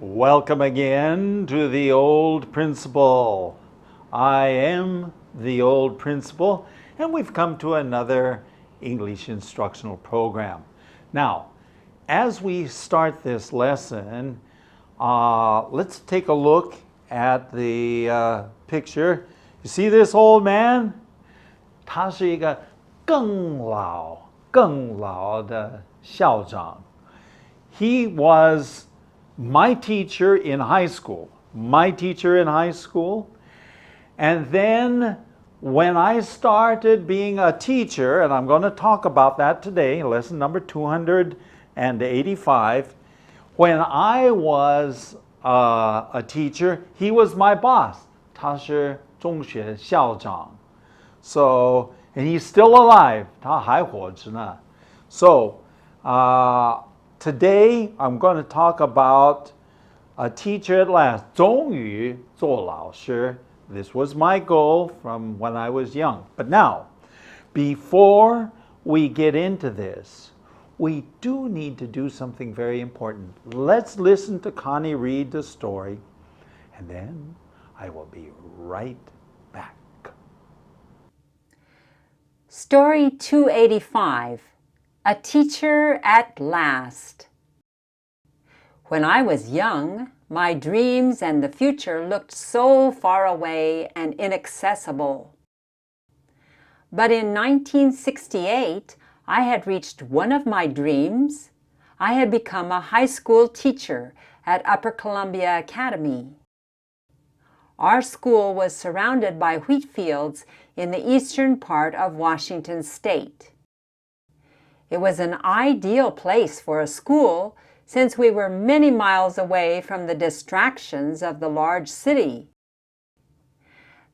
Welcome again to the Old Principal. I am the Old Principal, and we've come to another English instructional program. Now, as we start this lesson, let's take a look at the picture. You see this old man? 他是一个更老的校长. He was my teacher in high school. And then when I started being a teacher, and I'm going to talk about that today, lesson number 285, when I was a teacher, he was my boss. 他是中学校长. So, and he's still alive. 他还活着呢. So, today I'm going to talk about a teacher at last. 终于做老师. This was my goal from when I was young. But now, before we get into this, we do need to do something very important. Let's listen to Connie read the story, and then I will be right back. Story 285, A Teacher at Last. When I was young, my dreams and the future looked so far away and inaccessible. But in 1968, I had reached one of my dreams. I had become a high school teacher at Upper Columbia Academy. Our school was surrounded by wheat fields in the eastern part of Washington state. It was an ideal place for a school since we were many miles away from the distractions of the large city.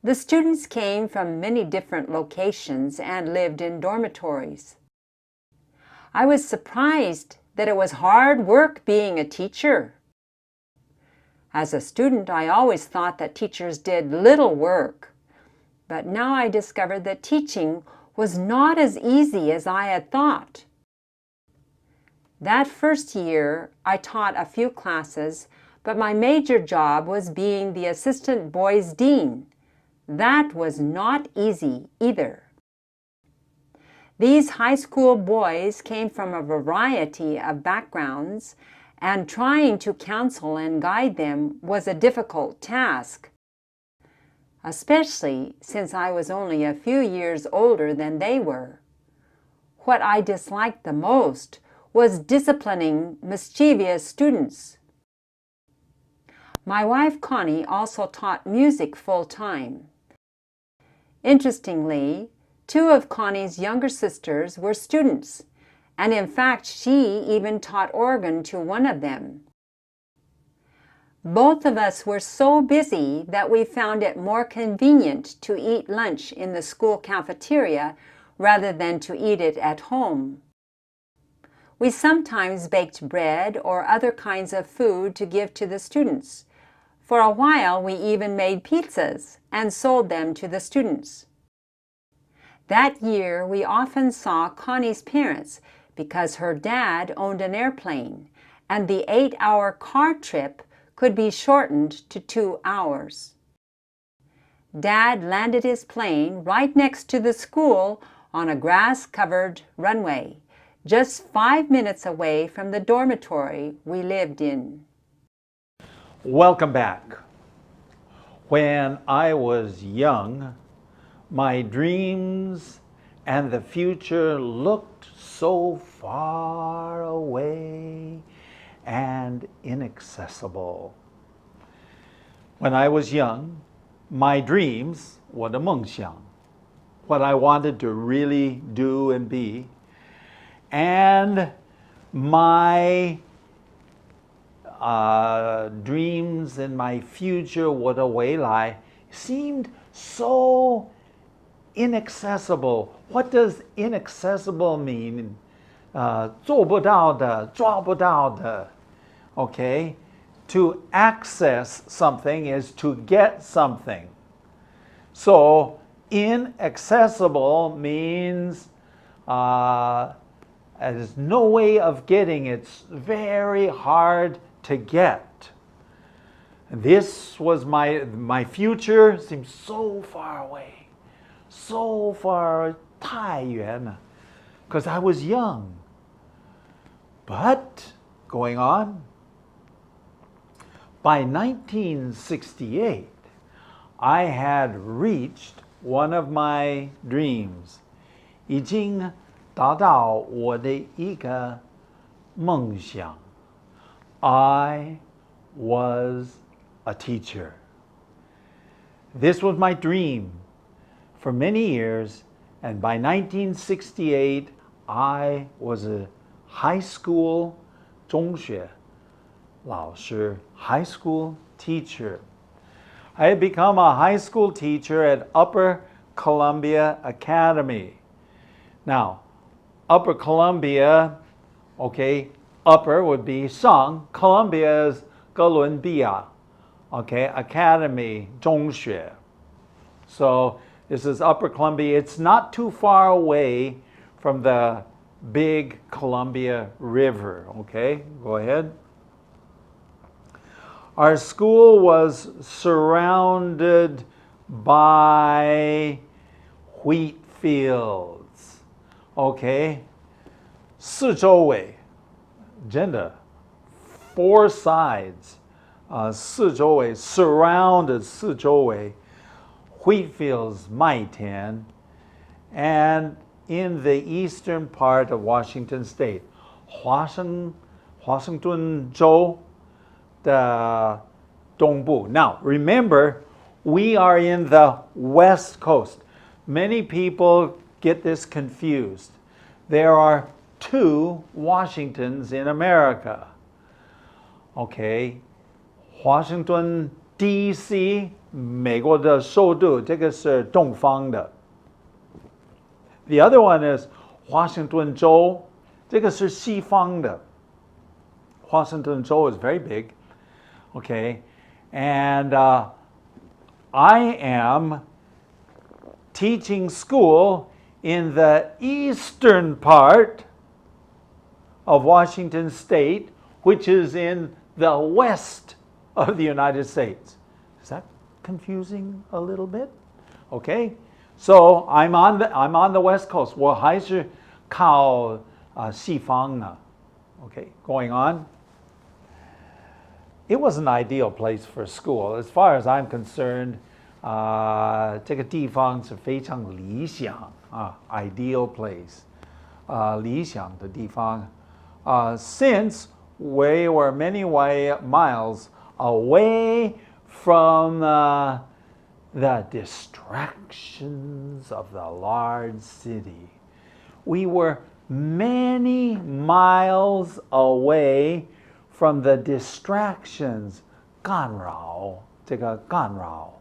The students came from many different locations and lived in dormitories. I was surprised that it was hard work being a teacher. As a student, I always thought that teachers did little work, but now I discovered that teaching was not as easy as I had thought. That first year, I taught a few classes, but my major job was being the assistant boys' dean. That was not easy either. These high school boys came from a variety of backgrounds, and trying to counsel and guide them was a difficult task, especially since I was only a few years older than they were. What I disliked the most was disciplining mischievous students. My wife Connie also taught music full-time. Interestingly, two of Connie's younger sisters were students, and in fact, she even taught organ to one of them. Both of us were so busy that we found it more convenient to eat lunch in the school cafeteria rather than to eat it at home. We sometimes baked bread or other kinds of food to give to the students. For a while, we even made pizzas and sold them to the students. That year, we often saw Connie's parents because her dad owned an airplane, and the 8-hour car trip could be shortened to 2 hours. Dad landed his plane right next to the school on a grass-covered runway, just 5 minutes away from the dormitory we lived in. Welcome back. When I was young, my dreams and the future looked so far away and inaccessible. When I was young, my dreams, 我的梦想, what I wanted to really do and be, and my dreams and my future, 我的未来, seemed so inaccessible. What does inaccessible mean? 做不到的, 抓不到的. Okay? To access something is to get something. So, inaccessible means there's no way of getting it. It's very hard to get. This was my future seemed so far away, so far, 太远了, because I was young. But going on, by 1968, I had reached one of my dreams. 已经达到我的一个梦想. I was a teacher. This was my dream for many years, and by 1968, I was a high school 中学老师 high school teacher. I had become a high school teacher at Upper Columbia Academy. Now, Upper Columbia, okay, upper would be 上, Columbia is 哥伦比亚, okay, Academy 中学. So this is Upper Columbia. It's not too far away from the big Columbia River, okay? Go ahead. Our school was surrounded by wheat fields, okay? 四周围, agenda, 4 sides, 四周围, surrounded 四周围, wheat fields, 麦田, and in the eastern part of Washington State, 华盛顿州的东部. Now, remember, we are in the West Coast. Many people get this confused. There are 2 Washingtons in America. Okay, Washington D.C. 美国的首都，这个是东方的。The other one is Washington 州，这个是西方的。Washington 州 is very big. Okay, and I am teaching school in the eastern part of Washington State, which is in the west of the United States. Is that confusing a little bit? Okay, so I'm on the West Coast. 我还是靠西方呢. Okay, going on. It was an ideal place for school. As far as I'm concerned, 这个地方是非常理想, ideal place, 理想的地方. Since we were many miles away from the distractions of the large city. We were many miles away from the distractions, 干扰, 这个干扰,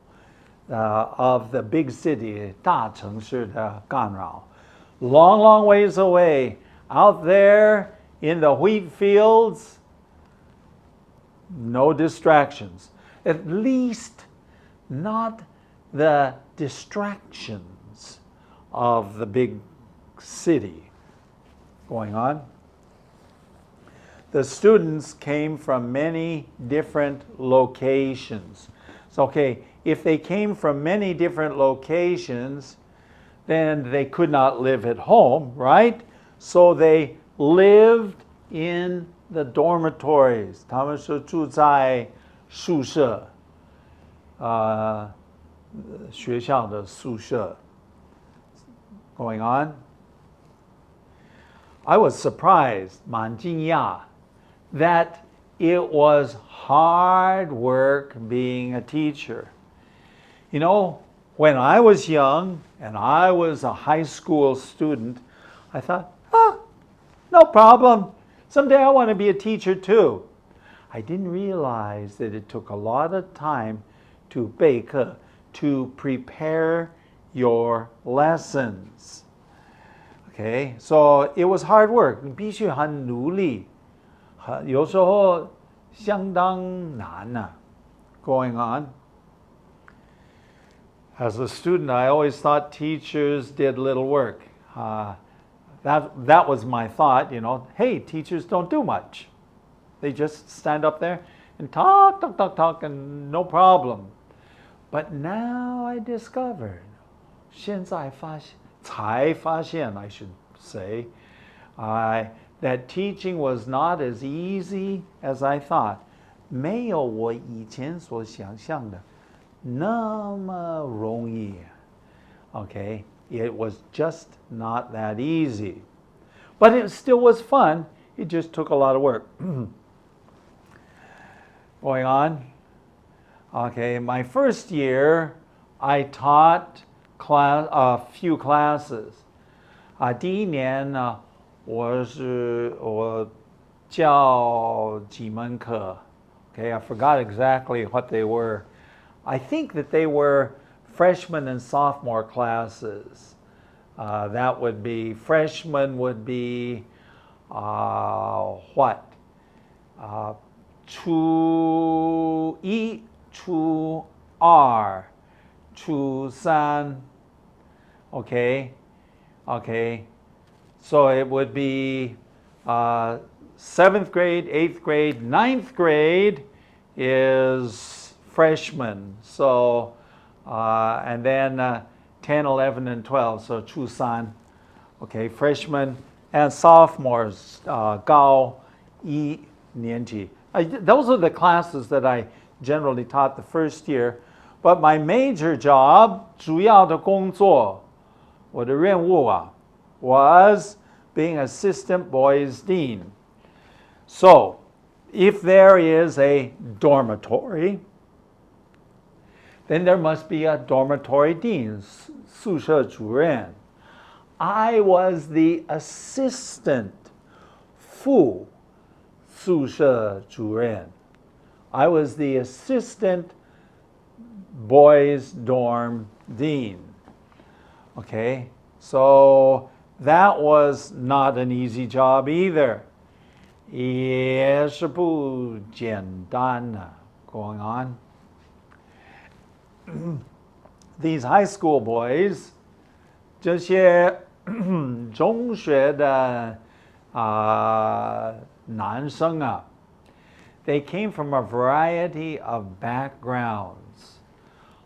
of the big city, 大城市的干扰. Long ways away, out there in the wheat fields, no distractions. At least not the distractions of the big city. Going on. The students came from many different locations. So, okay, if they came from many different locations, then they could not live at home, right? So they lived in the dormitories. 他们是住在宿舍, 学校的宿舍. Going on. I was surprised, 蛮惊讶, that it was hard work being a teacher. You know, when I was young and I was a high school student, I thought, no problem. Someday I want to be a teacher too. I didn't realize that it took a lot of time to 备课, to prepare your lessons. Okay, so it was hard work. 你必须很努力, 有时候相当难啊. Going on. As a student, I always thought teachers did little work. That was my thought, you know. Hey, teachers don't do much. They just stand up there and talk, and no problem. But now I discovered, 现在发现, 才发现, I should say, that teaching was not as easy as I thought. 没有我以前所想象的那么容易. Okay, it was just not that easy. But it still was fun. It just took a lot of work. Going on. Okay, my first year, I taught a few classes. 第一年呢，我教几门课. Okay, I forgot exactly what they were. I think that they were freshman and sophomore classes. That would be, freshman would be what? 初一、初二、初三. Okay, so it would be 7th grade, 8th grade, 9th grade is freshman. So, and then 10, 11, and 12, so 初三. Okay, freshmen and sophomores, 高一年级. Those are the classes that I generally taught the first year. But my major job, 主要的工作, 我的任务啊, was being assistant boys dean. So, if there is a dormitory, then there must be a dormitory dean, 宿舍主任. I was the assistant 副宿舍主任. I was the assistant boys dorm dean. Okay, so that was not an easy job either. 也是不简单的. Going on. These high school boys, 这些中学的男生啊, they came from a variety of backgrounds.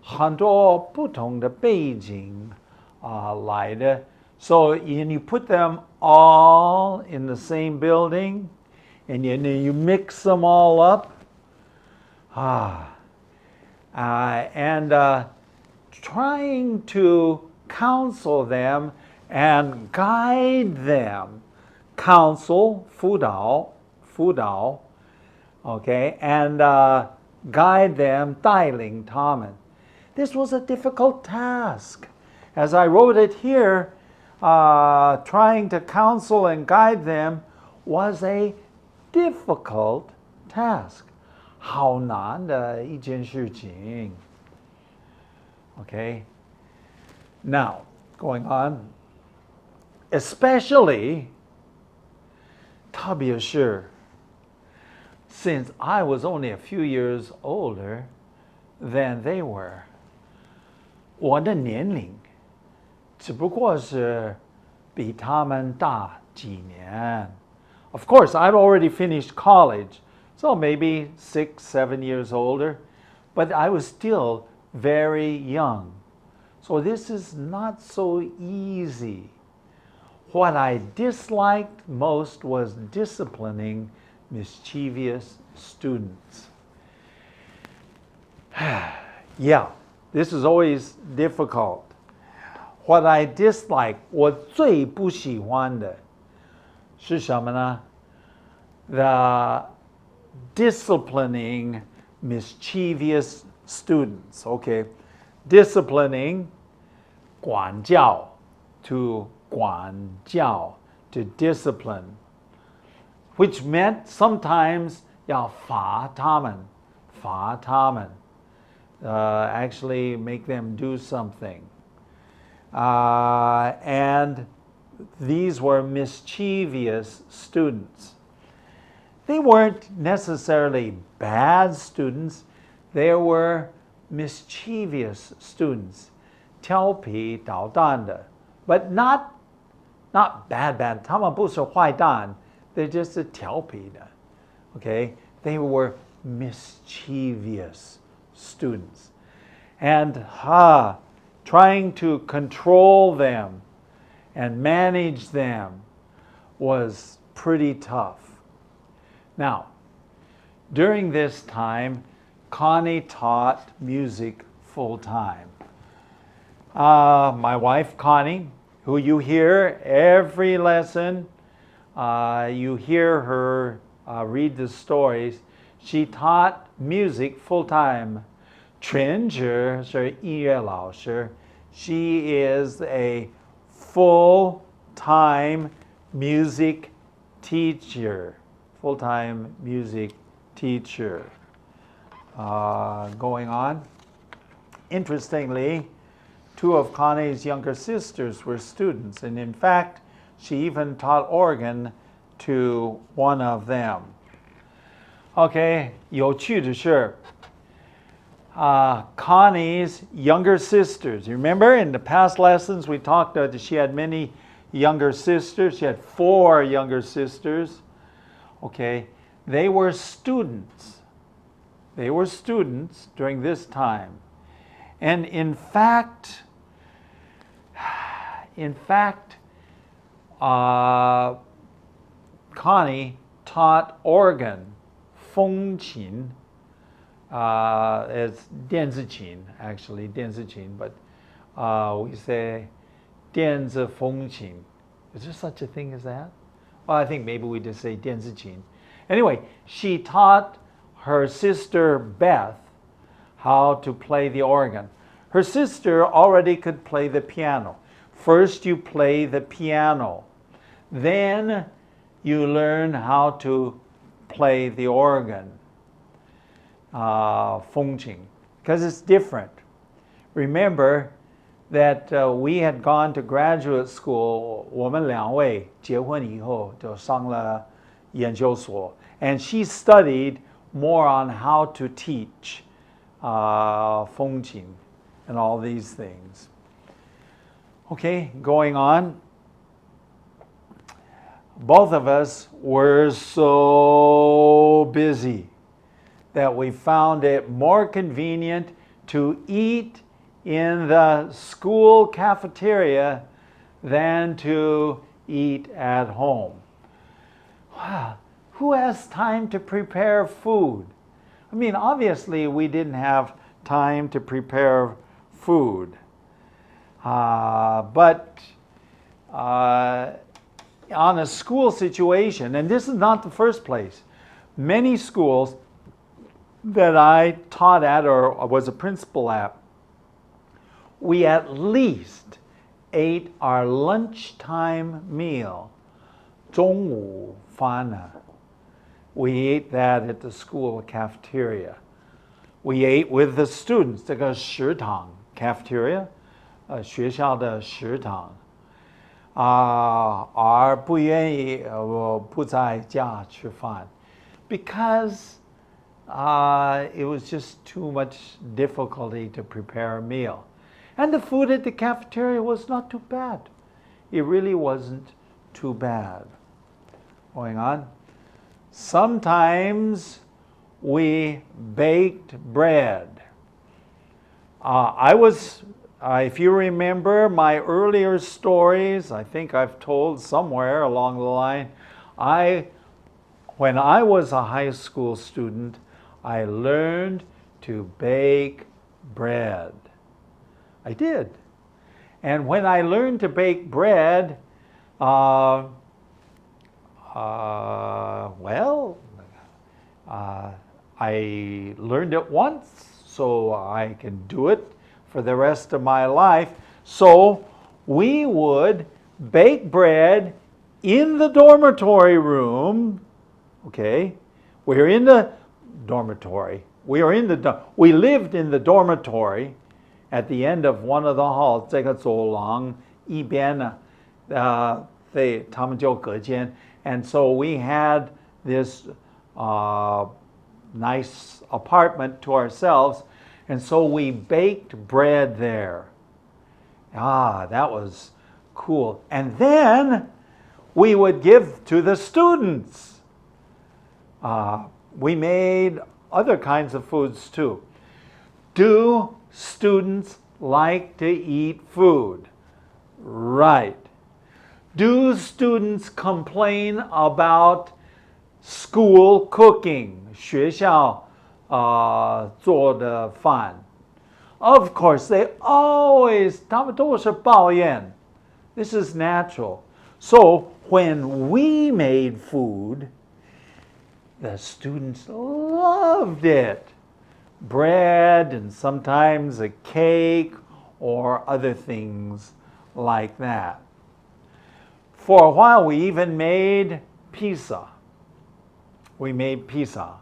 很多不同的背景来的. So you put them all in the same building, and you mix them all up. And trying to counsel them and guide them. Counsel, 辅导, okay, and guide them, 带领他们. This was a difficult task. As I wrote it here, trying to counsel and guide them was a difficult task. 好难的一件事情. Okay. Now, going on. Especially, 特别是, since I was only a few years older than they were. 我的年龄只不过是比他们大几年. Of course, I'd already finished college, so maybe 6, 7 years older, but I was still very young. So this is not so easy. What I disliked most was disciplining mischievous students. Yeah, this is always difficult. What I dislike, 我最不喜欢的是什么呢? The disciplining mischievous students. Okay, disciplining, 管教, to 管教, to discipline, which meant sometimes 要罚他们, actually make them do something. And these were mischievous students. They weren't necessarily bad students. They were mischievous students. 调皮捣蛋的, but not bad. 他们不是坏蛋, they're just 调皮的. Okay, they were mischievous students. And trying to control them and manage them was pretty tough. Now, during this time, Connie taught music full time. My wife, Connie, who you hear every lesson, you hear her read the stories. She taught music full time. 全职是音乐老师. She is a full-time music teacher. Full-time music teacher. Going on. Interestingly, two of Connie's younger sisters were students, and in fact, she even taught organ to one of them. Okay, 有趣的是, Connie's younger sisters. You remember in the past lessons we talked about she had many younger sisters. She had 4 younger sisters. Okay, they were students. They were students during this time. And in fact, Connie taught organ, 风琴. It's 电子琴, actually, 电子琴, but we say 电子风琴. Is there such a thing as that? Well, I think maybe we just say 电子琴. Anyway, she taught her sister Beth how to play the organ. Her sister already could play the piano. First you play the piano. Then you learn how to play the organ. 风琴, because it's different. Remember that we had gone to graduate school. 我们2位结婚以后就上了研究所, and she studied more on how to teach 风琴 and all these things. Okay, going on. Both of us were so busy that we found it more convenient to eat in the school cafeteria than to eat at home. Wow, who has time to prepare food? I mean, obviously we didn't have time to prepare food. But on a school situation, and this is not the first place, many schools that I taught at or was a principal at, we at least ate our lunchtime meal, 中午饭. We ate that at the school cafeteria. We ate with the students, 这个食堂 cafeteria, 学校的食堂. 而不愿意不在家吃饭 because it was just too much difficulty to prepare a meal. And the food at the cafeteria was not too bad. It really wasn't too bad. Going on. Sometimes we baked bread. If you remember my earlier stories, I think I've told somewhere along the line, when I was a high school student, I learned to bake bread. I did. And when I learned to bake bread, I learned it once, so I can do it for the rest of my life. So we would bake bread in the dormitory room. Okay, we're in the dormitory. We lived in the dormitory at the end of one of the halls. 这个走廊一边呢，他们就隔间. And so we had this nice apartment to ourselves, and so we baked bread there. That was cool. And then we would give to the students. We made other kinds of foods too. Do students like to eat food? Right. Do students complain about school cooking? 学校做的饭? Of course, they always, 他们都是抱怨. This is natural. So when we made food, the students loved it. Bread and sometimes a cake or other things like that. For a while, we even made pizza. We made pizza.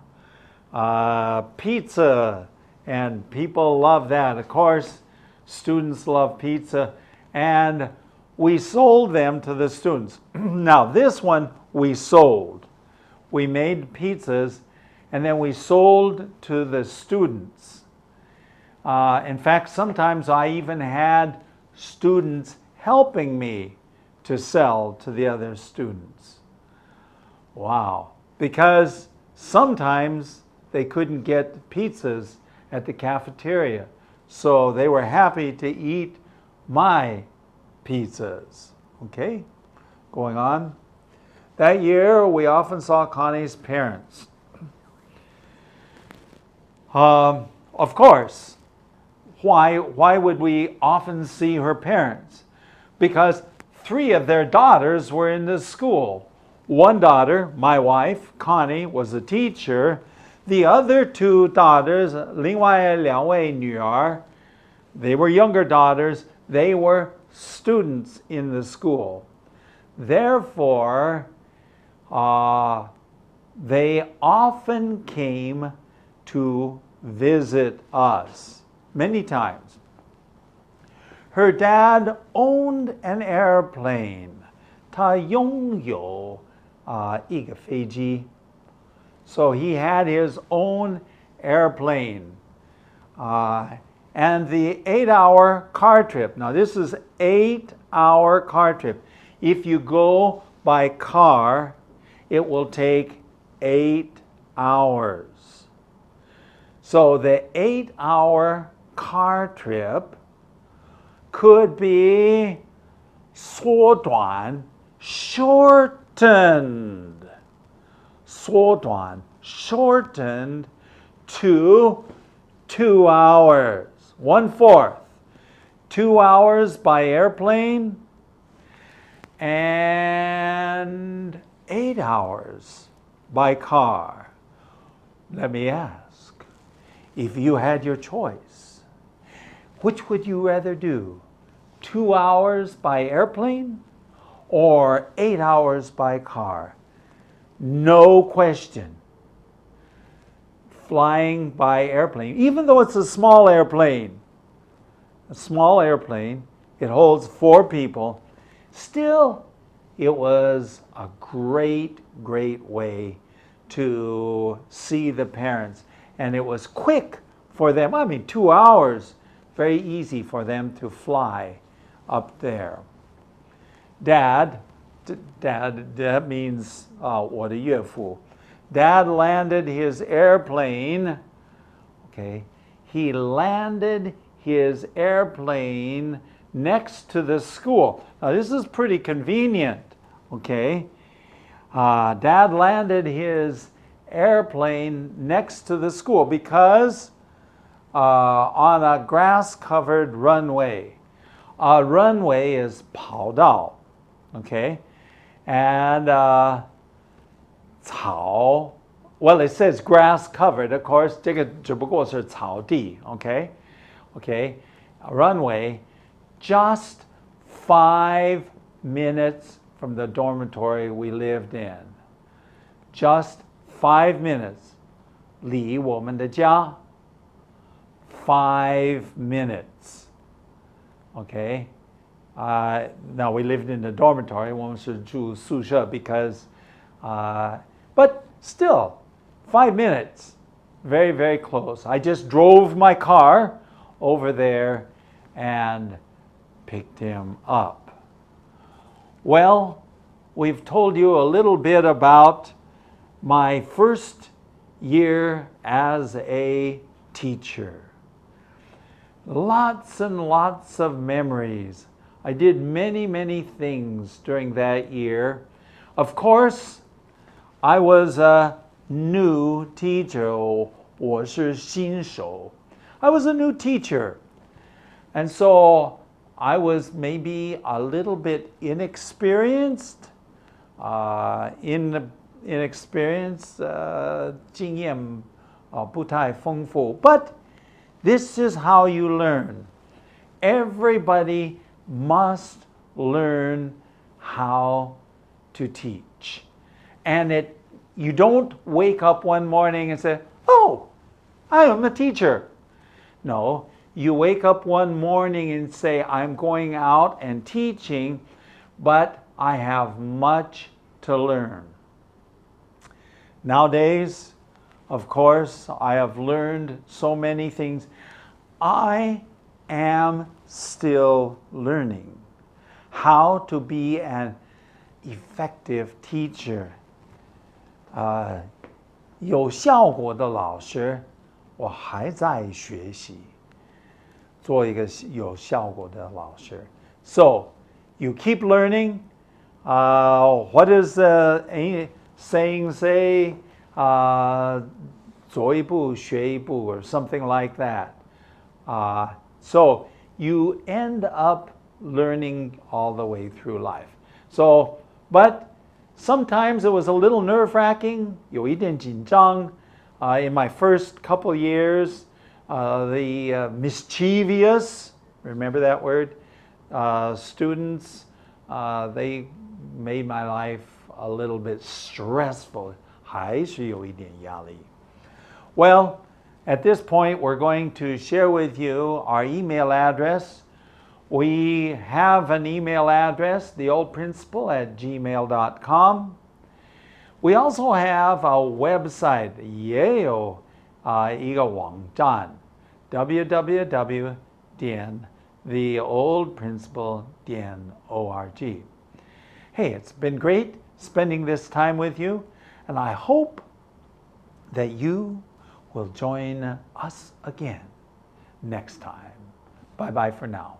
Pizza, and people love that. Of course, students love pizza, and we sold them to the students. Now, this one we sold. We made pizzas, and then we sold to the students. In fact, sometimes I even had students helping me to sell to the other students. Wow. Because sometimes they couldn't get pizzas at the cafeteria, so they were happy to eat my pizzas. Okay, going on. That year, we often saw Connie's parents. Of course, why would we often see her parents? Because 3 of their daughters were in this school. One daughter, my wife, Connie, was a teacher. The other 2 daughters, 另外2位女儿, they were younger daughters. They were students in the school. Therefore, they often came to visit us many times. Her dad owned an airplane. 他拥有一个飞机. So he had his own airplane. And the 8-hour car trip. Now this is 8-hour car trip. If you go by car, it will take 8 hours. So the 8-hour car trip could be 缩短, shortened. 缩短, shortened to 2 hours. 1/4. 2 hours by airplane and 8 hours by car. Let me ask, if you had your choice, which would you rather do? 2 hours by airplane or 8 hours by car? No question. Flying by airplane, even though it's a small airplane, it holds 4 people, still it was a great way to see the parents. And it was quick for them. 2 hours, very easy for them to fly up there. Dad, that means 我的岳父. Dad landed his airplane. Okay, he landed his airplane next to the school. Now this is pretty convenient. Okay, Dad landed his airplane next to the school because on a grass-covered runway. A runway is 跑道. Okay, and 草, well, it says grass covered. Of course, 这个只不过是草地. Okay, a runway, just 5 minutes from the dormitory we lived in. Just 5 minutes. 离我们的家 5 minutes. Okay. Now we lived in the dormitory. 我们是住宿舍 because, but still, 5 minutes, very close. I just drove my car over there and picked him up. Well, we've told you a little bit about my first year as a teacher. Lots and lots of memories. I did many, many things during that year. Of course, I was a new teacher. 我是新手. I was a new teacher. And so I was maybe a little bit inexperienced, inexperienced, 经验不太丰富. But this is how you learn. Everybody must learn how to teach. And you don't wake up one morning and say, oh, I am a teacher. No, you wake up one morning and say, I'm going out and teaching, but I have much to learn. Nowadays, of course, I have learned so many things. I am still learning how to be an effective teacher. 有效果的老师，我还在学习，做一个有效果的老师。So, you keep learning. What does a saying say? 做一步学一步 or something like that. So you end up learning all the way through life. So, but sometimes it was a little nerve-wracking, 有一点紧张. In my first couple years, the mischievous, remember that word? Students, they made my life a little bit stressful. 还是有一点压力. Well, at this point, we're going to share with you our email address. We have an email address, theoldprinciple@gmail.com. We also have a website, 也有一个网站 www.theoldprinciple.org. Hey, it's been great spending this time with you, and I hope that you will join us again next time. Bye-bye for now.